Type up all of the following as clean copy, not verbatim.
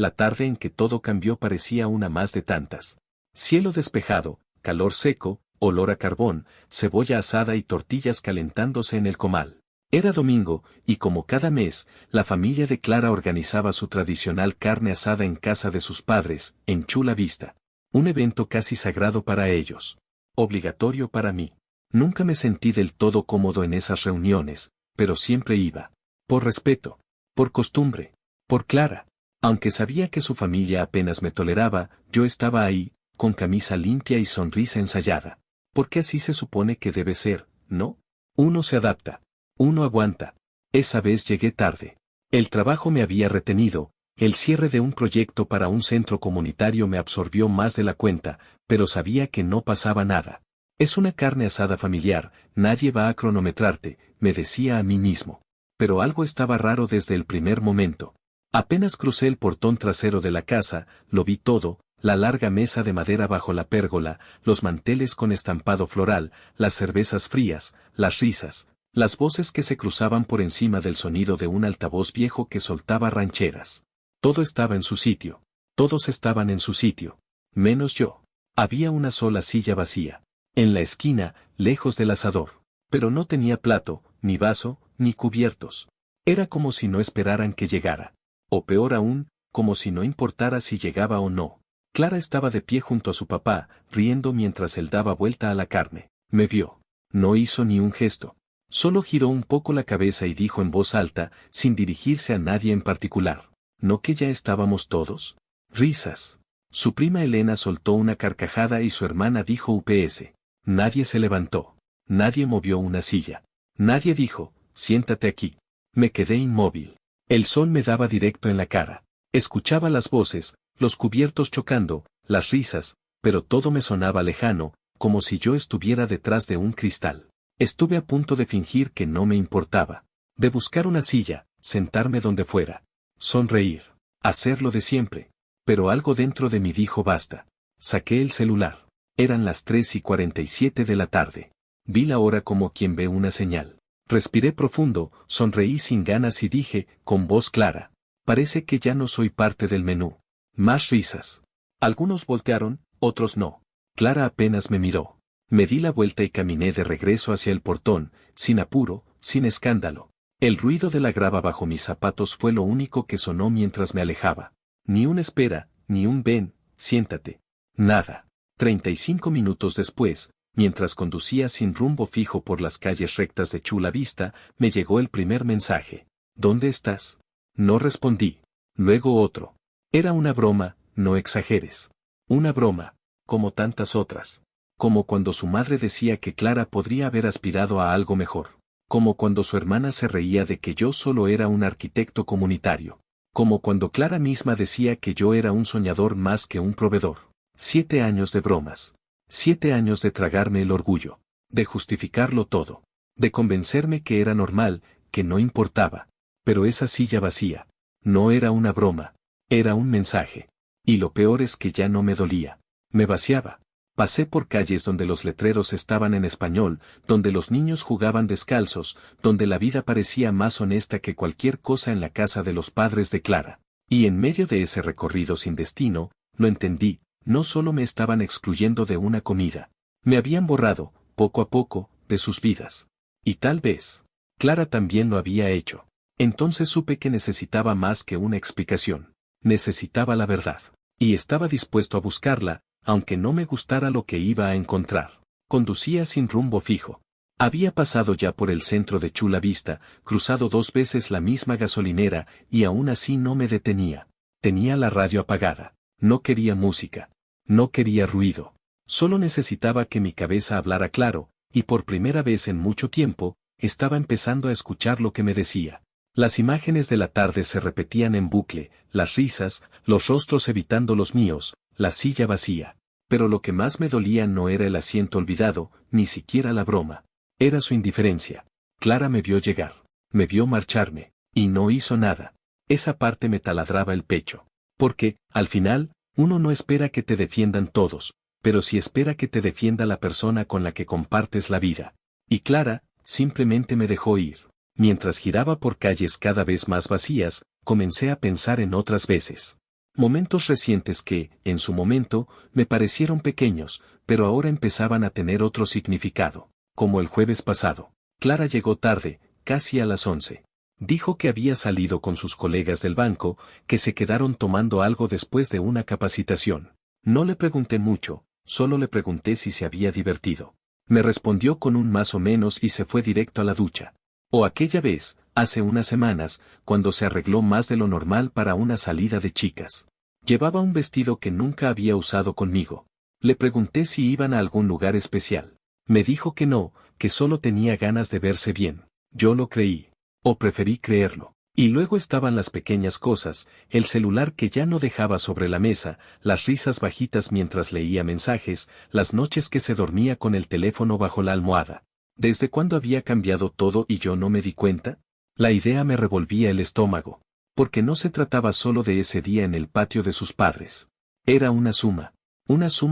la tarde en que todo cambió parecía una más de tantas. Cielo despejado, calor seco, olor a carbón, cebolla asada y tortillas calentándose en el comal. Era domingo, y como cada mes, la familia de Clara organizaba su tradicional carne asada en casa de sus padres, en Chula Vista. Un evento casi sagrado para ellos. Obligatorio para mí. Nunca me sentí del todo cómodo en esas reuniones, pero siempre iba. Por respeto. Por costumbre. Por Clara. Aunque sabía que su familia apenas me toleraba, yo estaba ahí, con camisa limpia y sonrisa ensayada. Porque así se supone que debe ser, ¿no? Uno se adapta. Uno aguanta. Esa vez llegué tarde. El trabajo me había retenido, el cierre de un proyecto para un centro comunitario me absorbió más de la cuenta, pero sabía que no pasaba nada. Es una carne asada familiar, nadie va a cronometrarte, me decía a mí mismo. Pero algo estaba raro desde el primer momento. Apenas crucé el portón trasero de la casa, lo vi todo, la larga mesa de madera bajo la pérgola, los manteles con estampado floral, las cervezas frías, las risas, las voces que se cruzaban por encima del sonido de un altavoz viejo que soltaba rancheras. Todo estaba en su sitio. Todos estaban en su sitio. Menos yo. Había una sola silla vacía. En la esquina, lejos del asador. Pero no tenía plato, ni vaso, ni cubiertos. Era como si no esperaran que llegara. O peor aún, como si no importara si llegaba o no. Clara estaba de pie junto a su papá, riendo mientras él daba vuelta a la carne. Me vio. No hizo ni un gesto. Solo giró un poco la cabeza y dijo en voz alta, sin dirigirse a nadie en particular. ¿No que ya estábamos todos? Risas. Su prima Elena soltó una carcajada y su hermana dijo UPS. Nadie se levantó. Nadie movió una silla. Nadie dijo, siéntate aquí. Me quedé inmóvil. El sol me daba directo en la cara. Escuchaba las voces, los cubiertos chocando, las risas, pero todo me sonaba lejano, como si yo estuviera detrás de un cristal. Estuve a punto de fingir que no me importaba. De buscar una silla, sentarme donde fuera. Sonreír. Hacer lo de siempre. Pero algo dentro de mí dijo basta. Saqué el celular. Eran las 3:47 de la tarde. Vi la hora como quien ve una señal. Respiré profundo, sonreí sin ganas y dije, con voz clara. Parece que ya no soy parte del menú. Más risas. Algunos voltearon, otros no. Clara apenas me miró. Me di la vuelta y caminé de regreso hacia el portón, sin apuro, sin escándalo. El ruido de la grava bajo mis zapatos fue lo único que sonó mientras me alejaba. Ni un espera, ni un ven, siéntate. Nada. 35 minutos después, mientras conducía sin rumbo fijo por las calles rectas de Chula Vista, me llegó el primer mensaje. ¿Dónde estás? No respondí. Luego otro. Era una broma, no exageres. Una broma, como tantas otras. Como cuando su madre decía que Clara podría haber aspirado a algo mejor. Como cuando su hermana se reía de que yo solo era un arquitecto comunitario. Como cuando Clara misma decía que yo era un soñador más que un proveedor. 7 años de bromas. 7 años de tragarme el orgullo. De justificarlo todo. De convencerme que era normal, que no importaba. Pero esa silla vacía. No era una broma. Era un mensaje. Y lo peor es que ya no me dolía. Me vaciaba. Pasé por calles donde los letreros estaban en español, donde los niños jugaban descalzos, donde la vida parecía más honesta que cualquier cosa en la casa de los padres de Clara. Y en medio de ese recorrido sin destino, lo entendí, no solo me estaban excluyendo de una comida. Me habían borrado, poco a poco, de sus vidas. Y tal vez, Clara también lo había hecho. Entonces supe que necesitaba más que una explicación. Necesitaba la verdad. Y estaba dispuesto a buscarla, aunque no me gustara lo que iba a encontrar. Conducía sin rumbo fijo. Había pasado ya por el centro de Chula Vista, cruzado 2 veces la misma gasolinera, y aún así no me detenía. Tenía la radio apagada. No quería música. No quería ruido. Solo necesitaba que mi cabeza hablara claro, y por primera vez en mucho tiempo, estaba empezando a escuchar lo que me decía. Las imágenes de la tarde se repetían en bucle, las risas, los rostros evitando los míos, la silla vacía. Pero lo que más me dolía no era el asiento olvidado, ni siquiera la broma. Era su indiferencia. Clara me vio llegar. Me vio marcharme. Y no hizo nada. Esa parte me taladraba el pecho. Porque, al final, uno no espera que te defiendan todos, pero sí espera que te defienda la persona con la que compartes la vida. Y Clara, simplemente me dejó ir. Mientras giraba por calles cada vez más vacías, comencé a pensar en otras veces. Momentos recientes que, en su momento, me parecieron pequeños, pero ahora empezaban a tener otro significado. Como el jueves pasado. Clara llegó tarde, casi a las 11. Dijo que había salido con sus colegas del banco, que se quedaron tomando algo después de una capacitación. No le pregunté mucho, solo le pregunté si se había divertido. Me respondió con un más o menos y se fue directo a la ducha. O aquella vez, hace unas semanas, cuando se arregló más de lo normal para una salida de chicas. Llevaba un vestido que nunca había usado conmigo. Le pregunté si iban a algún lugar especial. Me dijo que no, que solo tenía ganas de verse bien. Yo lo creí. O preferí creerlo. Y luego estaban las pequeñas cosas, el celular que ya no dejaba sobre la mesa, las risas bajitas mientras leía mensajes, las noches que se dormía con el teléfono bajo la almohada. ¿Desde cuándo había cambiado todo y yo no me di cuenta? La idea me revolvía el estómago. Porque no se trataba solo de ese día en el patio de sus padres. Era una suma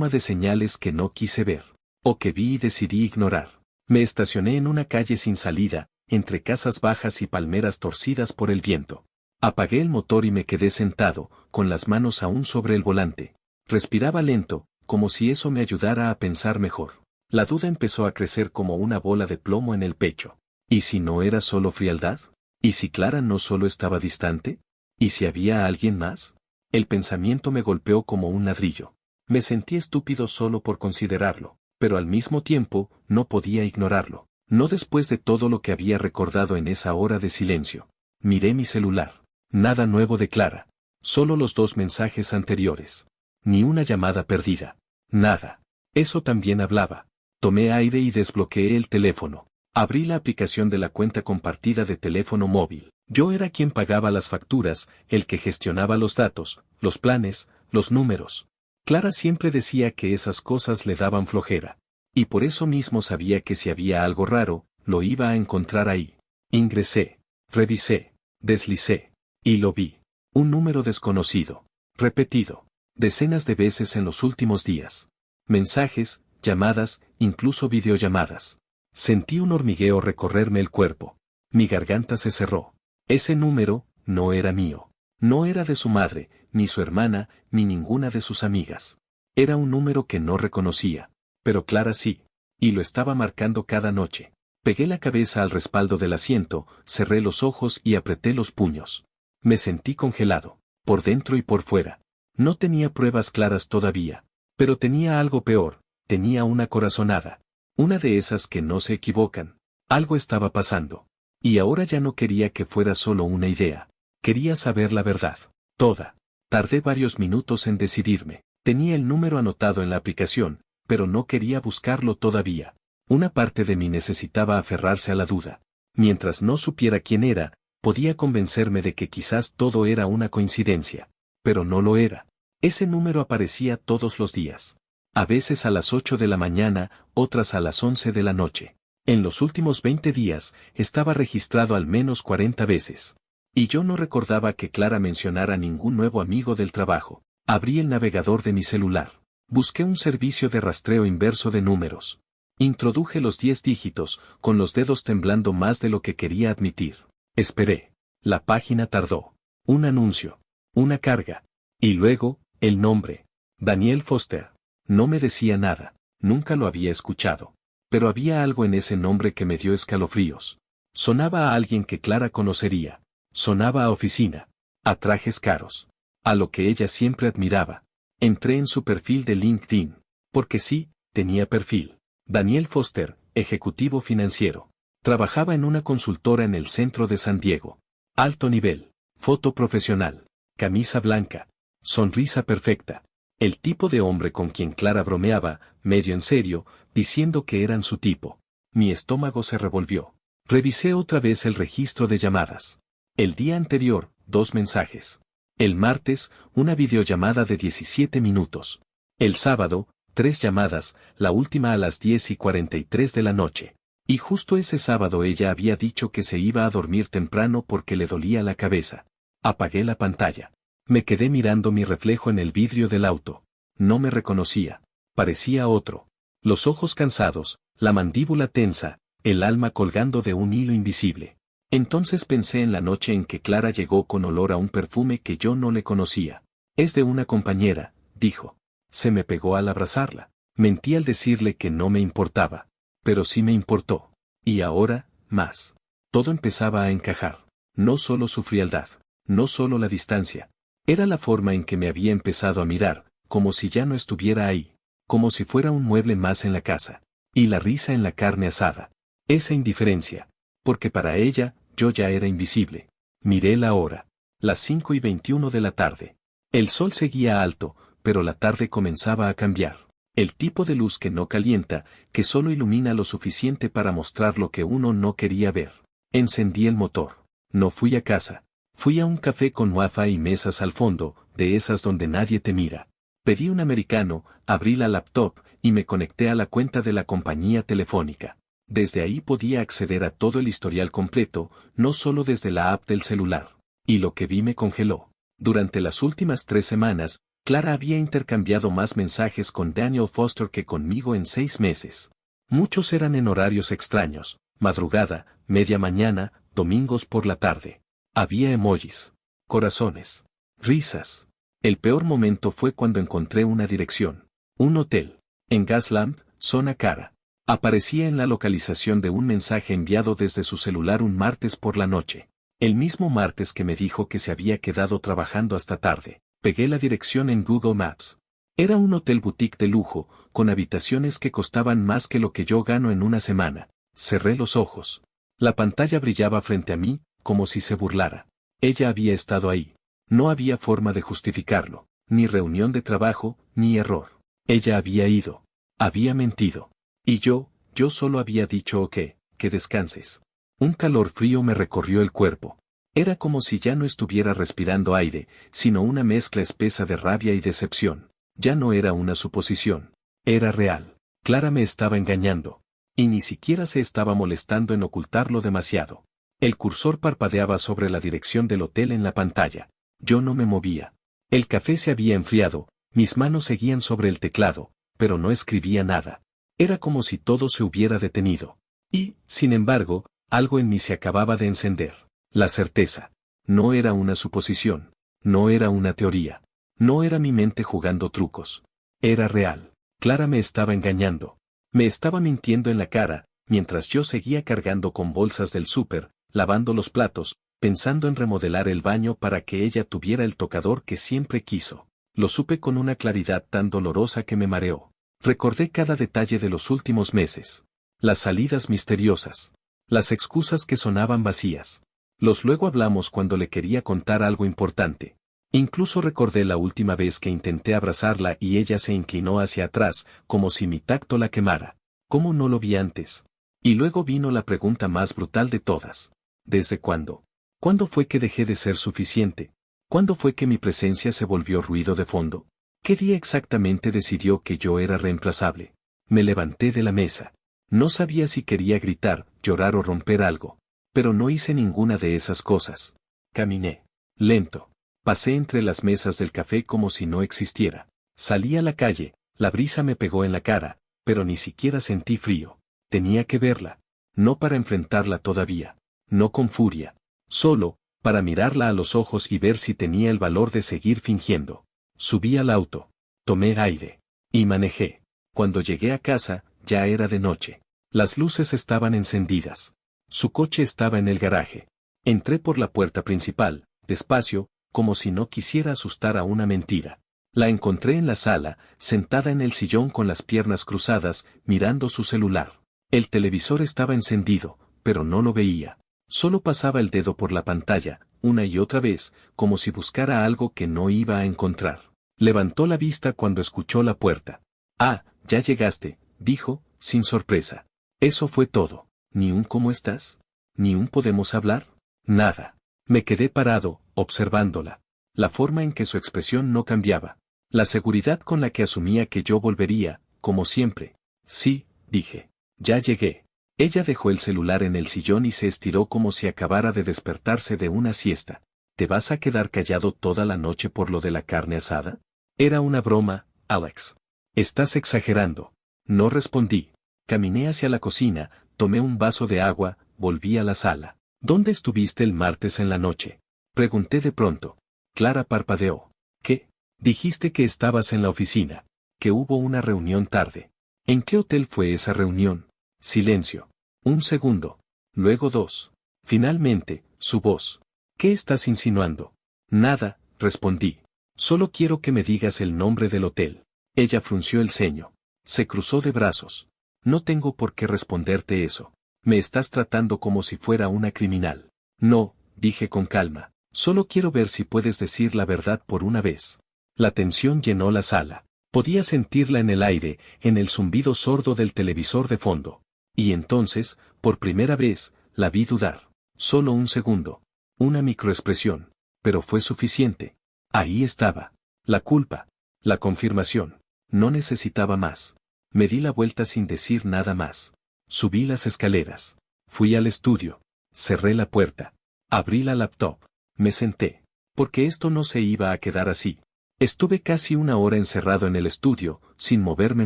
de señales que no quise ver. O que vi y decidí ignorar. Me estacioné en una calle sin salida, entre casas bajas y palmeras torcidas por el viento. Apagué el motor y me quedé sentado, con las manos aún sobre el volante. Respiraba lento, como si eso me ayudara a pensar mejor. La duda empezó a crecer como una bola de plomo en el pecho. ¿Y si no era solo frialdad? ¿Y si Clara no solo estaba distante? ¿Y si había alguien más? El pensamiento me golpeó como un ladrillo. Me sentí estúpido solo por considerarlo, pero al mismo tiempo, no podía ignorarlo. No después de todo lo que había recordado en esa hora de silencio. Miré mi celular. Nada nuevo de Clara. Solo los 2 mensajes anteriores. Ni una llamada perdida. Nada. Eso también hablaba. Tomé aire y desbloqueé el teléfono. Abrí la aplicación de la cuenta compartida de teléfono móvil. Yo era quien pagaba las facturas, el que gestionaba los datos, los planes, los números. Clara siempre decía que esas cosas le daban flojera. Y por eso mismo sabía que si había algo raro, lo iba a encontrar ahí. Ingresé, revisé, deslicé. Y lo vi. Un número desconocido. Repetido. Decenas de veces en los últimos días. Mensajes, llamadas, incluso videollamadas. Sentí un hormigueo recorrerme el cuerpo. Mi garganta se cerró. Ese número, no era mío. No era de su madre, ni su hermana, ni ninguna de sus amigas. Era un número que no reconocía. Pero Clara sí. Y lo estaba marcando cada noche. Pegué la cabeza al respaldo del asiento, cerré los ojos y apreté los puños. Me sentí congelado, por dentro y por fuera. No tenía pruebas claras todavía. Pero tenía algo peor, tenía una corazonada. Una de esas que no se equivocan. Algo estaba pasando. Y ahora ya no quería que fuera solo una idea. Quería saber la verdad. Toda. Tardé varios minutos en decidirme. Tenía el número anotado en la aplicación, pero no quería buscarlo todavía. Una parte de mí necesitaba aferrarse a la duda. Mientras no supiera quién era, podía convencerme de que quizás todo era una coincidencia. Pero no lo era. Ese número aparecía todos los días. A veces a las 8 de la mañana, otras a las 11 de la noche. En los últimos 20 días, estaba registrado al menos 40 veces. Y yo no recordaba que Clara mencionara ningún nuevo amigo del trabajo. Abrí el navegador de mi celular. Busqué un servicio de rastreo inverso de números. Introduje los 10 dígitos, con los dedos temblando más de lo que quería admitir. Esperé. La página tardó. Un anuncio. Una carga. Y luego, el nombre. Daniel Foster. No me decía nada. Nunca lo había escuchado. Pero había algo en ese nombre que me dio escalofríos. Sonaba a alguien que Clara conocería. Sonaba a oficina. A trajes caros. A lo que ella siempre admiraba. Entré en su perfil de LinkedIn. Porque sí, tenía perfil. Daniel Foster, ejecutivo financiero. Trabajaba en una consultora en el centro de San Diego. Alto nivel. Foto profesional. Camisa blanca. Sonrisa perfecta. El tipo de hombre con quien Clara bromeaba, medio en serio, diciendo que eran su tipo. Mi estómago se revolvió. Revisé otra vez el registro de llamadas. El día anterior, 2 mensajes. El martes, una videollamada de 17 minutos. El sábado, 3 llamadas, la última a las 10:43 de la noche. Y justo ese sábado ella había dicho que se iba a dormir temprano porque le dolía la cabeza. Apagué la pantalla. Me quedé mirando mi reflejo en el vidrio del auto. No me reconocía. Parecía otro. Los ojos cansados, la mandíbula tensa, el alma colgando de un hilo invisible. Entonces pensé en la noche en que Clara llegó con olor a un perfume que yo no le conocía. Es de una compañera, dijo. Se me pegó al abrazarla. Mentí al decirle que no me importaba. Pero sí me importó. Y ahora, más. Todo empezaba a encajar. No solo su frialdad. No solo la distancia. Era la forma en que me había empezado a mirar, como si ya no estuviera ahí. Como si fuera un mueble más en la casa. Y la risa en la carne asada. Esa indiferencia. Porque para ella, yo ya era invisible. Miré la hora. Las 5:21 de la tarde. El sol seguía alto, pero la tarde comenzaba a cambiar. El tipo de luz que no calienta, que solo ilumina lo suficiente para mostrar lo que uno no quería ver. Encendí el motor. No fui a casa. Fui a un café con wifi y mesas al fondo, de esas donde nadie te mira. Pedí un americano, abrí la laptop, y me conecté a la cuenta de la compañía telefónica. Desde ahí podía acceder a todo el historial completo, no solo desde la app del celular. Y lo que vi me congeló. Durante las últimas 3 semanas, Clara había intercambiado más mensajes con Daniel Foster que conmigo en 6 meses. Muchos eran en horarios extraños, madrugada, media mañana, domingos por la tarde. Había emojis, corazones, risas. El peor momento fue cuando encontré una dirección. Un hotel. En Gaslamp, zona cara. Aparecía en la localización de un mensaje enviado desde su celular un martes por la noche. El mismo martes que me dijo que se había quedado trabajando hasta tarde. Pegué la dirección en Google Maps. Era un hotel boutique de lujo, con habitaciones que costaban más que lo que yo gano en una semana. Cerré los ojos. La pantalla brillaba frente a mí, como si se burlara. Ella había estado ahí. No había forma de justificarlo, ni reunión de trabajo, ni error. Ella había ido. Había mentido. Y yo solo había dicho que descanses. Un calor frío me recorrió el cuerpo. Era como si ya no estuviera respirando aire, sino una mezcla espesa de rabia y decepción. Ya no era una suposición. Era real. Clara me estaba engañando. Y ni siquiera se estaba molestando en ocultarlo demasiado. El cursor parpadeaba sobre la dirección del hotel en la pantalla. Yo no me movía. El café se había enfriado, mis manos seguían sobre el teclado, pero no escribía nada. Era como si todo se hubiera detenido. Y, sin embargo, algo en mí se acababa de encender. La certeza. No era una suposición. No era una teoría. No era mi mente jugando trucos. Era real. Clara me estaba engañando. Me estaba mintiendo en la cara, mientras yo seguía cargando con bolsas del súper, lavando los platos, pensando en remodelar el baño para que ella tuviera el tocador que siempre quiso. Lo supe con una claridad tan dolorosa que me mareó. Recordé cada detalle de los últimos meses. Las salidas misteriosas. Las excusas que sonaban vacías. Los luego hablamos cuando le quería contar algo importante. Incluso recordé la última vez que intenté abrazarla y ella se inclinó hacia atrás, como si mi tacto la quemara. ¿Cómo no lo vi antes? Y luego vino la pregunta más brutal de todas. ¿Desde cuándo? ¿Cuándo fue que dejé de ser suficiente? ¿Cuándo fue que mi presencia se volvió ruido de fondo? ¿Qué día exactamente decidió que yo era reemplazable? Me levanté de la mesa. No sabía si quería gritar, llorar o romper algo. Pero no hice ninguna de esas cosas. Caminé. Lento. Pasé entre las mesas del café como si no existiera. Salí a la calle, la brisa me pegó en la cara, pero ni siquiera sentí frío. Tenía que verla. No para enfrentarla todavía. No con furia. Solo, para mirarla a los ojos y ver si tenía el valor de seguir fingiendo. Subí al auto. Tomé aire. Y manejé. Cuando llegué a casa, ya era de noche. Las luces estaban encendidas. Su coche estaba en el garaje. Entré por la puerta principal, despacio, como si no quisiera asustar a una mentira. La encontré en la sala, sentada en el sillón con las piernas cruzadas, mirando su celular. El televisor estaba encendido, pero no lo veía. Solo pasaba el dedo por la pantalla, una y otra vez, como si buscara algo que no iba a encontrar. Levantó la vista cuando escuchó la puerta. «Ah, ya llegaste», dijo, sin sorpresa. Eso fue todo. Ni un «¿cómo estás?», ni un «¿podemos hablar?», nada. Me quedé parado, observándola. La forma en que su expresión no cambiaba. La seguridad con la que asumía que yo volvería, como siempre. «Sí», dije. «Ya llegué». Ella dejó el celular en el sillón y se estiró como si acabara de despertarse de una siesta. ¿Te vas a quedar callado toda la noche por lo de la carne asada? Era una broma, Alex. Estás exagerando. No respondí. Caminé hacia la cocina, tomé un vaso de agua, volví a la sala. ¿Dónde estuviste el martes en la noche? Pregunté de pronto. Clara parpadeó. ¿Qué? Dijiste que estabas en la oficina, que hubo una reunión tarde. ¿En qué hotel fue esa reunión? Silencio. Un segundo. Luego dos. Finalmente, su voz. ¿Qué estás insinuando? Nada, respondí. Solo quiero que me digas el nombre del hotel. Ella frunció el ceño. Se cruzó de brazos. No tengo por qué responderte eso. Me estás tratando como si fuera una criminal. No, dije con calma. Solo quiero ver si puedes decir la verdad por una vez. La tensión llenó la sala. Podía sentirla en el aire, en el zumbido sordo del televisor de fondo. Y entonces, por primera vez, la vi dudar. Solo un segundo. Una microexpresión. Pero fue suficiente. Ahí estaba. La culpa. La confirmación. No necesitaba más. Me di la vuelta sin decir nada más. Subí las escaleras. Fui al estudio. Cerré la puerta. Abrí la laptop. Me senté. Porque esto no se iba a quedar así. Estuve casi una hora encerrado en el estudio, sin moverme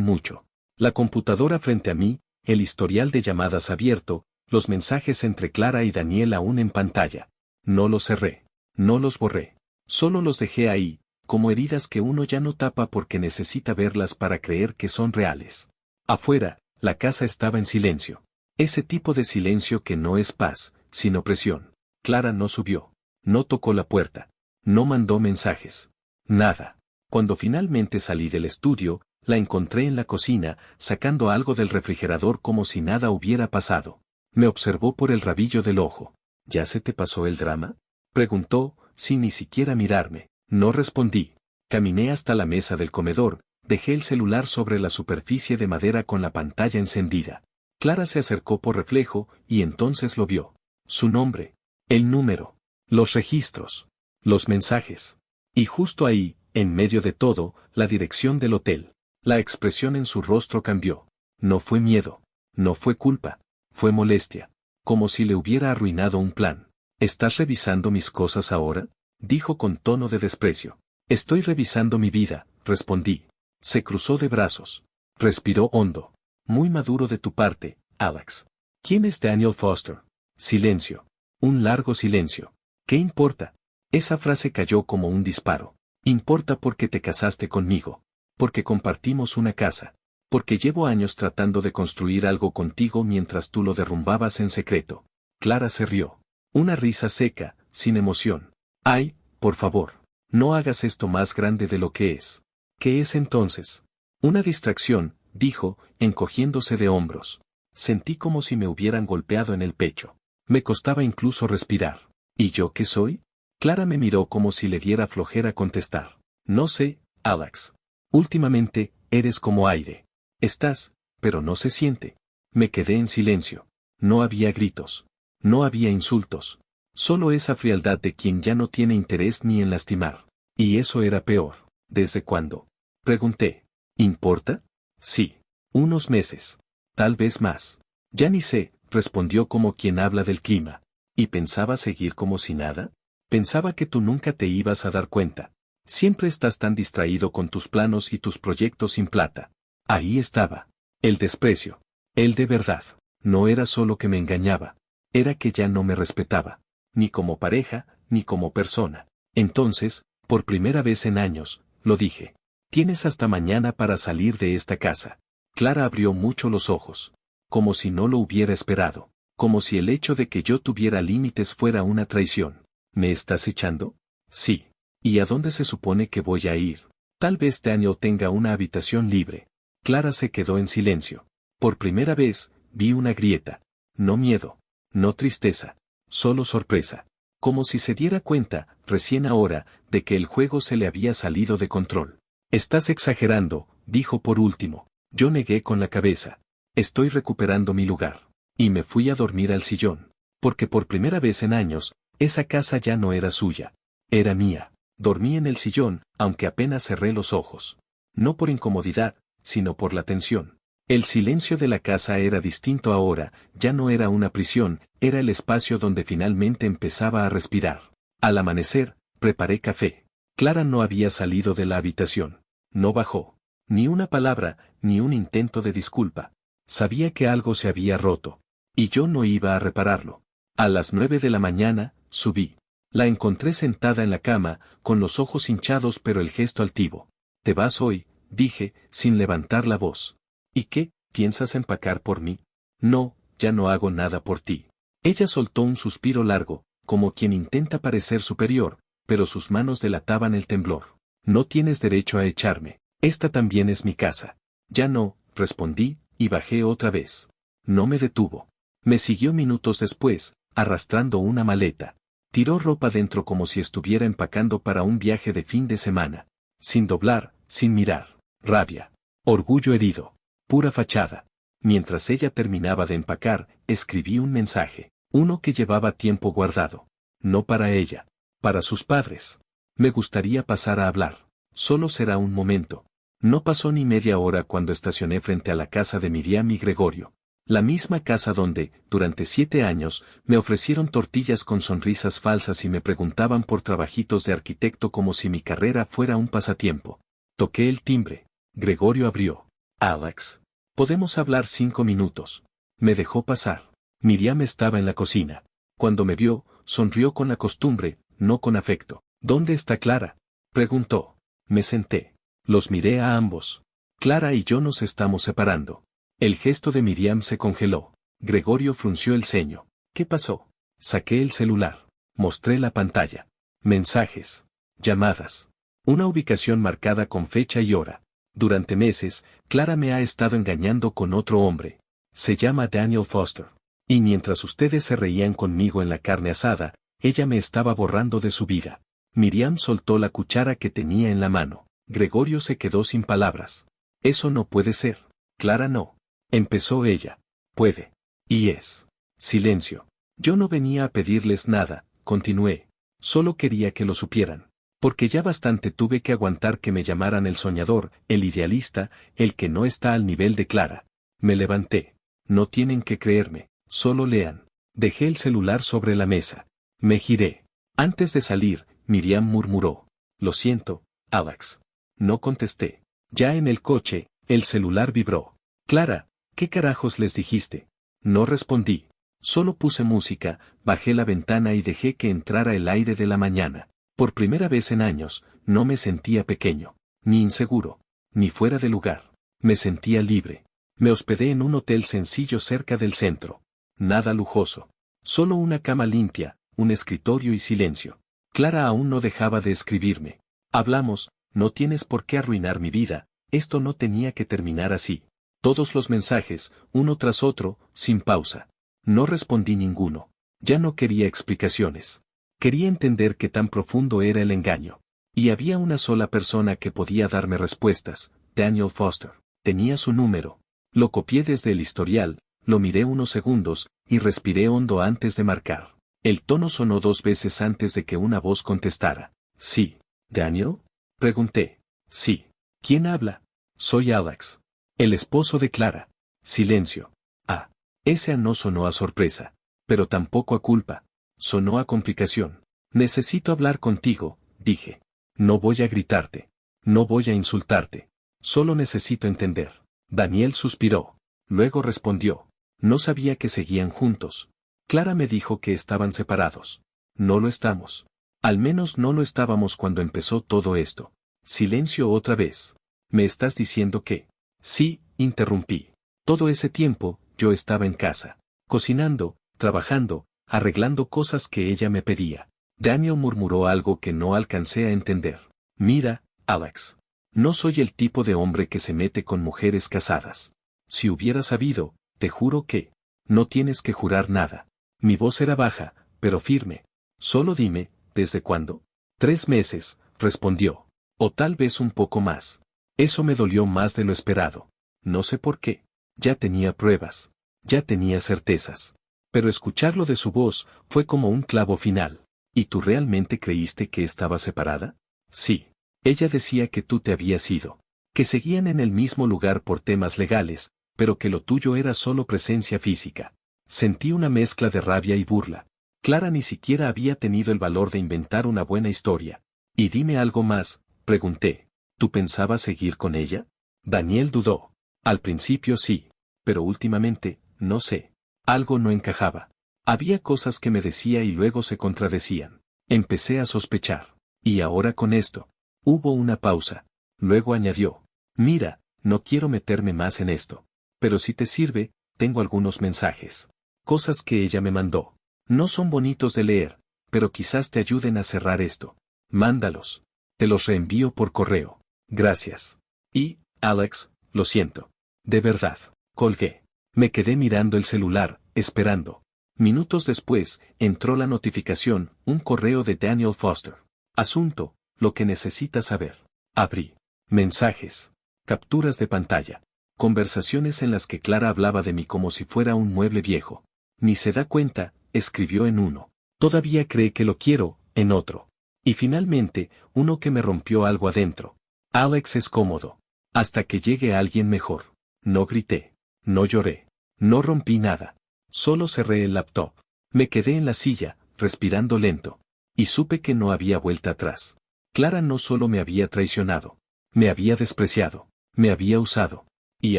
mucho. La computadora frente a mí, el historial de llamadas abierto, los mensajes entre Clara y Daniel aún en pantalla. No los cerré. No los borré. Solo los dejé ahí, como heridas que uno ya no tapa porque necesita verlas para creer que son reales. Afuera, la casa estaba en silencio. Ese tipo de silencio que no es paz, sino presión. Clara no subió. No tocó la puerta. No mandó mensajes. Nada. Cuando finalmente salí del estudio, la encontré en la cocina, sacando algo del refrigerador como si nada hubiera pasado. Me observó por el rabillo del ojo. ¿Ya se te pasó el drama? Preguntó, sin ni siquiera mirarme. No respondí. Caminé hasta la mesa del comedor, dejé el celular sobre la superficie de madera con la pantalla encendida. Clara se acercó por reflejo, y entonces lo vio. Su nombre. El número. Los registros. Los mensajes. Y justo ahí, en medio de todo, la dirección del hotel. La expresión en su rostro cambió. No fue miedo. No fue culpa. Fue molestia. Como si le hubiera arruinado un plan. ¿Estás revisando mis cosas ahora? Dijo con tono de desprecio. Estoy revisando mi vida, respondí. Se cruzó de brazos. Respiró hondo. Muy maduro de tu parte, Alex. ¿Quién es Daniel Foster? Silencio. Un largo silencio. ¿Qué importa? Esa frase cayó como un disparo. Importa porque te casaste conmigo. Porque compartimos una casa. Porque llevo años tratando de construir algo contigo mientras tú lo derrumbabas en secreto. Clara se rió. Una risa seca, sin emoción. Ay, por favor. No hagas esto más grande de lo que es. ¿Qué es entonces? Una distracción, dijo, encogiéndose de hombros. Sentí como si me hubieran golpeado en el pecho. Me costaba incluso respirar. ¿Y yo qué soy? Clara me miró como si le diera flojera contestar. No sé, Alex. Últimamente, eres como aire. Estás, pero no se siente. Me quedé en silencio. No había gritos. No había insultos. Solo esa frialdad de quien ya no tiene interés ni en lastimar. Y eso era peor. ¿Desde cuándo? Pregunté. ¿Importa? Sí. Unos meses. Tal vez más. Ya ni sé, respondió como quien habla del clima. ¿Y pensaba seguir como si nada? Pensaba que tú nunca te ibas a dar cuenta. Siempre estás tan distraído con tus planos y tus proyectos sin plata. Ahí estaba. El desprecio. El de verdad. No era solo que me engañaba. Era que ya no me respetaba. Ni como pareja, ni como persona. Entonces, por primera vez en años, lo dije. Tienes hasta mañana para salir de esta casa. Clara abrió mucho los ojos. Como si no lo hubiera esperado. Como si el hecho de que yo tuviera límites fuera una traición. ¿Me estás echando? Sí. ¿Y a dónde se supone que voy a ir? Tal vez Daniel tenga una habitación libre. Clara se quedó en silencio. Por primera vez, vi una grieta. No miedo. No tristeza. Solo sorpresa. Como si se diera cuenta, recién ahora, de que el juego se le había salido de control. Estás exagerando, dijo por último. Yo negué con la cabeza. Estoy recuperando mi lugar. Y me fui a dormir al sillón. Porque por primera vez en años, esa casa ya no era suya. Era mía. Dormí en el sillón, aunque apenas cerré los ojos. No por incomodidad, sino por la tensión. El silencio de la casa era distinto ahora, ya no era una prisión, era el espacio donde finalmente empezaba a respirar. Al amanecer, preparé café. Clara no había salido de la habitación. No bajó. Ni una palabra, ni un intento de disculpa. Sabía que algo se había roto. Y yo no iba a repararlo. A las 9 de la mañana, subí. La encontré sentada en la cama, con los ojos hinchados pero el gesto altivo. «¿Te vas hoy?», dije, sin levantar la voz. «¿Y qué, piensas empacar por mí?». «No, ya no hago nada por ti». Ella soltó un suspiro largo, como quien intenta parecer superior, pero sus manos delataban el temblor. «No tienes derecho a echarme. Esta también es mi casa». «Ya no», respondí, y bajé otra vez. No me detuvo. Me siguió minutos después, arrastrando una maleta. Tiró ropa dentro como si estuviera empacando para un viaje de fin de semana. Sin doblar, sin mirar. Rabia. Orgullo herido. Pura fachada. Mientras ella terminaba de empacar, escribí un mensaje. Uno que llevaba tiempo guardado. No para ella. Para sus padres. Me gustaría pasar a hablar. Solo será un momento. No pasó ni media hora cuando estacioné frente a la casa de Miriam y Gregorio. La misma casa donde, durante 7 años, me ofrecieron tortillas con sonrisas falsas y me preguntaban por trabajitos de arquitecto como si mi carrera fuera un pasatiempo. Toqué el timbre. Gregorio abrió. «Alex. ¿Podemos hablar 5 minutos?» Me dejó pasar. Miriam estaba en la cocina. Cuando me vio, sonrió con la costumbre, no con afecto. «¿Dónde está Clara?», preguntó. Me senté. Los miré a ambos. Clara y yo nos estamos separando. El gesto de Miriam se congeló. Gregorio frunció el ceño. «¿Qué pasó?». Saqué el celular. Mostré la pantalla. Mensajes. Llamadas. Una ubicación marcada con fecha y hora. Durante meses, Clara me ha estado engañando con otro hombre. Se llama Daniel Foster. Y mientras ustedes se reían conmigo en la carne asada, ella me estaba borrando de su vida. Miriam soltó la cuchara que tenía en la mano. Gregorio se quedó sin palabras. «Eso no puede ser. Clara no». Empezó ella. «Puede. Y es». Silencio. «Yo no venía a pedirles nada», continué. «Solo quería que lo supieran. Porque ya bastante tuve que aguantar que me llamaran el soñador, el idealista, el que no está al nivel de Clara». Me levanté. «No tienen que creerme, solo lean». Dejé el celular sobre la mesa. Me giré. Antes de salir, Miriam murmuró. «Lo siento, Alex». No contesté. Ya en el coche, el celular vibró. «Clara, ¿qué carajos les dijiste?». No respondí. Solo puse música, bajé la ventana y dejé que entrara el aire de la mañana. Por primera vez en años, no me sentía pequeño, ni inseguro, ni fuera de lugar. Me sentía libre. Me hospedé en un hotel sencillo cerca del centro. Nada lujoso. Solo una cama limpia, un escritorio y silencio. Clara aún no dejaba de escribirme. «Hablamos, no tienes por qué arruinar mi vida, esto no tenía que terminar así». Todos los mensajes, uno tras otro, sin pausa. No respondí ninguno. Ya no quería explicaciones. Quería entender qué tan profundo era el engaño. Y había una sola persona que podía darme respuestas, Daniel Foster. Tenía su número. Lo copié desde el historial, lo miré unos segundos, y respiré hondo antes de marcar. El tono sonó 2 veces antes de que una voz contestara. «Sí. ¿Daniel?», pregunté. «Sí». «¿Quién habla?». «Soy Alex. El esposo de Clara». Silencio. Ah. Ese no sonó a sorpresa. Pero tampoco a culpa. Sonó a complicación. «Necesito hablar contigo», dije. «No voy a gritarte. No voy a insultarte. Solo necesito entender». Daniel suspiró. Luego respondió. «No sabía que seguían juntos. Clara me dijo que estaban separados». «No lo estamos. Al menos no lo estábamos cuando empezó todo esto». Silencio otra vez. «¿Me estás diciendo que...». «Sí», interrumpí. «Todo ese tiempo, yo estaba en casa. Cocinando, trabajando, arreglando cosas que ella me pedía». Daniel murmuró algo que no alcancé a entender. «Mira, Alex. No soy el tipo de hombre que se mete con mujeres casadas. Si hubiera sabido, te juro que... No tienes que jurar nada». Mi voz era baja, pero firme. «Solo dime, ¿desde cuándo?». «3 meses», respondió. «O tal vez un poco más». Eso me dolió más de lo esperado. No sé por qué. Ya tenía pruebas. Ya tenía certezas. Pero escucharlo de su voz fue como un clavo final. «¿Y tú realmente creíste que estaba separada?». «Sí. Ella decía que tú te habías ido. Que seguían en el mismo lugar por temas legales, pero que lo tuyo era solo presencia física». Sentí una mezcla de rabia y burla. Clara ni siquiera había tenido el valor de inventar una buena historia. «Y dime algo más», pregunté. «¿Tú pensabas seguir con ella?». Daniel dudó. «Al principio sí. Pero últimamente, no sé. Algo no encajaba. Había cosas que me decía y luego se contradecían. Empecé a sospechar. Y ahora con esto. Hubo una pausa. Luego añadió. Mira, no quiero meterme más en esto. Pero si te sirve, tengo algunos mensajes. Cosas que ella me mandó. No son bonitos de leer, pero quizás te ayuden a cerrar esto. Mándalos. Te los reenvío por correo. Gracias. Y, Alex, lo siento. De verdad. Colgué. Me quedé mirando el celular, esperando. Minutos después, entró la notificación, un correo de Daniel Foster. Asunto, lo que necesitas saber. Abrí. Mensajes. Capturas de pantalla. Conversaciones en las que Clara hablaba de mí como si fuera un mueble viejo. Ni se da cuenta, escribió en uno. Todavía cree que lo quiero, en otro. Y finalmente, uno que me rompió algo adentro. Alex es cómodo. Hasta que llegue alguien mejor. No grité. No lloré. No rompí nada. Solo cerré el laptop. Me quedé en la silla, respirando lento. Y supe que no había vuelta atrás. Clara no solo me había traicionado. Me había despreciado. Me había usado. Y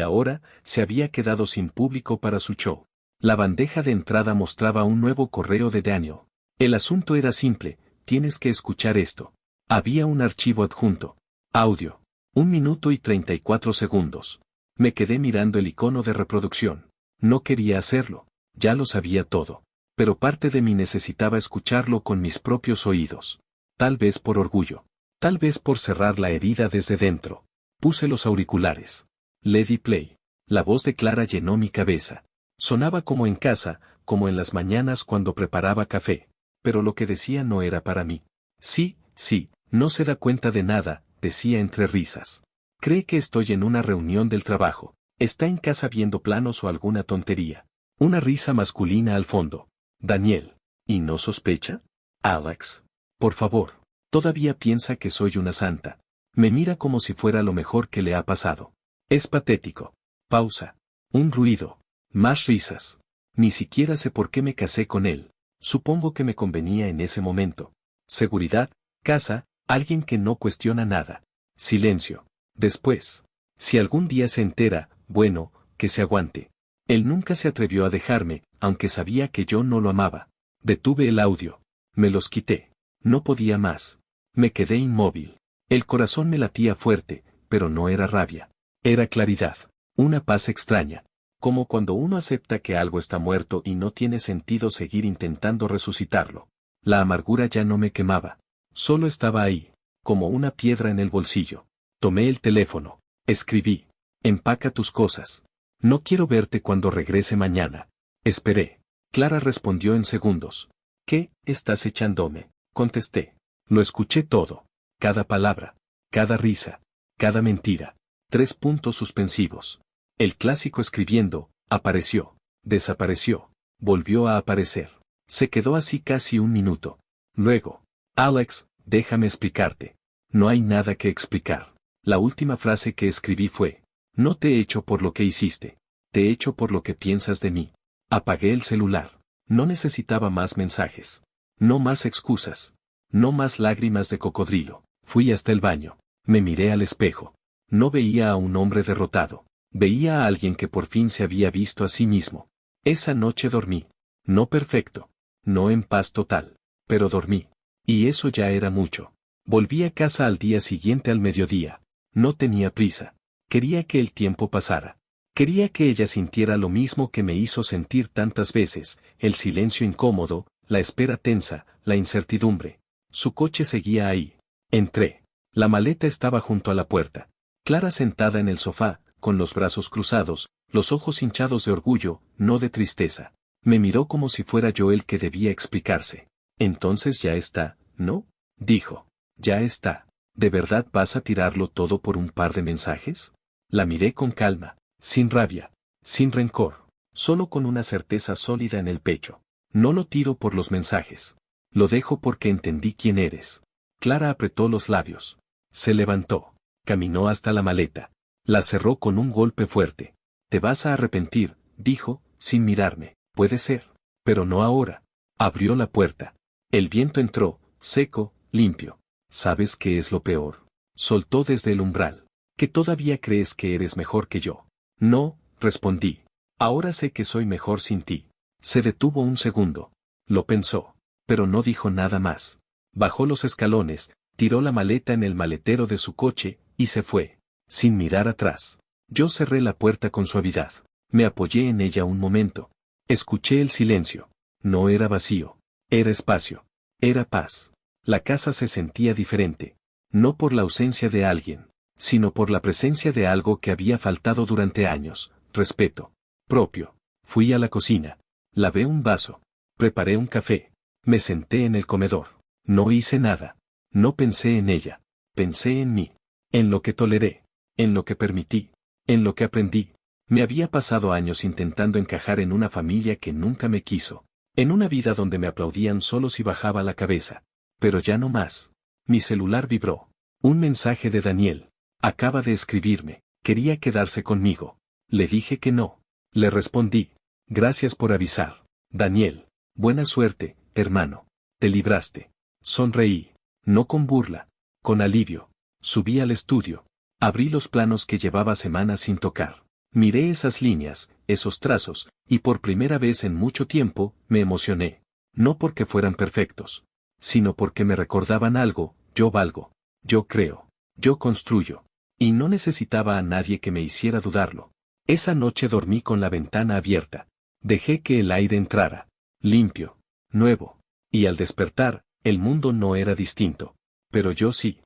ahora, se había quedado sin público para su show. La bandeja de entrada mostraba un nuevo correo de Daniel. El asunto era simple, tienes que escuchar esto. Había un archivo adjunto. Audio. 1 minuto y 34 segundos. Me quedé mirando el icono de reproducción. No quería hacerlo. Ya lo sabía todo. Pero parte de mí necesitaba escucharlo con mis propios oídos. Tal vez por orgullo. Tal vez por cerrar la herida desde dentro. Puse los auriculares. Lady Play. La voz de Clara llenó mi cabeza. Sonaba como en casa, como en las mañanas cuando preparaba café. Pero lo que decía no era para mí. Sí, no se da cuenta de nada, decía entre risas. Cree que estoy en una reunión del trabajo. Está en casa viendo planos o alguna tontería. Una risa masculina al fondo. Daniel. ¿Y no sospecha? Alex. Por favor. Todavía piensa que soy una santa. Me mira como si fuera lo mejor que le ha pasado. Es patético. Pausa. Un ruido. Más risas. Ni siquiera sé por qué me casé con él. Supongo que me convenía en ese momento. Seguridad, casa, alguien que no cuestiona nada. Silencio. Después. Si algún día se entera, bueno, que se aguante. Él nunca se atrevió a dejarme, aunque sabía que yo no lo amaba. Detuve el audio. Me los quité. No podía más. Me quedé inmóvil. El corazón me latía fuerte, pero no era rabia. Era claridad. Una paz extraña. Como cuando uno acepta que algo está muerto y no tiene sentido seguir intentando resucitarlo. La amargura ya no me quemaba. Solo estaba ahí, como una piedra en el bolsillo. Tomé el teléfono. Escribí. Empaca tus cosas. No quiero verte cuando regrese mañana. Esperé. Clara respondió en segundos. ¿Qué estás echándome? Contesté. Lo escuché todo. Cada palabra. Cada risa. Cada mentira. 3 puntos suspensivos. El clásico escribiendo, apareció. Desapareció. Volvió a aparecer. Se quedó así casi 1 minuto. Luego. Alex, déjame explicarte. No hay nada que explicar. La última frase que escribí fue. No te echo por lo que hiciste. Te echo por lo que piensas de mí. Apagué el celular. No necesitaba más mensajes. No más excusas. No más lágrimas de cocodrilo. Fui hasta el baño. Me miré al espejo. No veía a un hombre derrotado. Veía a alguien que por fin se había visto a sí mismo. Esa noche dormí. No perfecto. No en paz total. Pero dormí. Y eso ya era mucho. Volví a casa al día siguiente al mediodía. No tenía prisa. Quería que el tiempo pasara. Quería que ella sintiera lo mismo que me hizo sentir tantas veces, el silencio incómodo, la espera tensa, la incertidumbre. Su coche seguía ahí. Entré. La maleta estaba junto a la puerta. Clara sentada en el sofá, con los brazos cruzados, los ojos hinchados de orgullo, no de tristeza. Me miró como si fuera yo el que debía explicarse. Entonces ya está, ¿no? Dijo. Ya está. ¿De verdad vas a tirarlo todo por un par de mensajes? La miré con calma, sin rabia, sin rencor, solo con una certeza sólida en el pecho. No lo tiro por los mensajes. Lo dejo porque entendí quién eres. Clara apretó los labios. Se levantó. Caminó hasta la maleta. La cerró con un golpe fuerte. Te vas a arrepentir, dijo, sin mirarme. Puede ser. Pero no ahora. Abrió la puerta. El viento entró, seco, limpio. ¿Sabes qué es lo peor? Soltó desde el umbral. Que todavía crees que eres mejor que yo. No, respondí. Ahora sé que soy mejor sin ti. Se detuvo un segundo. Lo pensó. Pero no dijo nada más. Bajó los escalones, tiró la maleta en el maletero de su coche, y se fue, sin mirar atrás. Yo cerré la puerta con suavidad. Me apoyé en ella un momento. Escuché el silencio. No era vacío. Era espacio. Era paz. La casa se sentía diferente. No por la ausencia de alguien, sino por la presencia de algo que había faltado durante años: respeto propio. Fui a la cocina. Lavé un vaso. Preparé un café. Me senté en el comedor. No hice nada. No pensé en ella. Pensé en mí. En lo que toleré. En lo que permití. En lo que aprendí. Me había pasado años intentando encajar en una familia que nunca me quiso. En una vida donde me aplaudían solo si bajaba la cabeza. Pero ya no más. Mi celular vibró. Un mensaje de Daniel. Acaba de escribirme. Quería quedarse conmigo. Le dije que no. Le respondí: gracias por avisar, Daniel. Buena suerte, hermano. Te libraste. Sonreí. No con burla. Con alivio. Subí al estudio. Abrí los planos que llevaba semanas sin tocar. Miré esas líneas, esos trazos, y por primera vez en mucho tiempo, me emocioné. No porque fueran perfectos, sino porque me recordaban algo: yo valgo. Yo creo. Yo construyo. Y no necesitaba a nadie que me hiciera dudarlo. Esa noche dormí con la ventana abierta. Dejé que el aire entrara. Limpio. Nuevo. Y al despertar, el mundo no era distinto. Pero yo sí.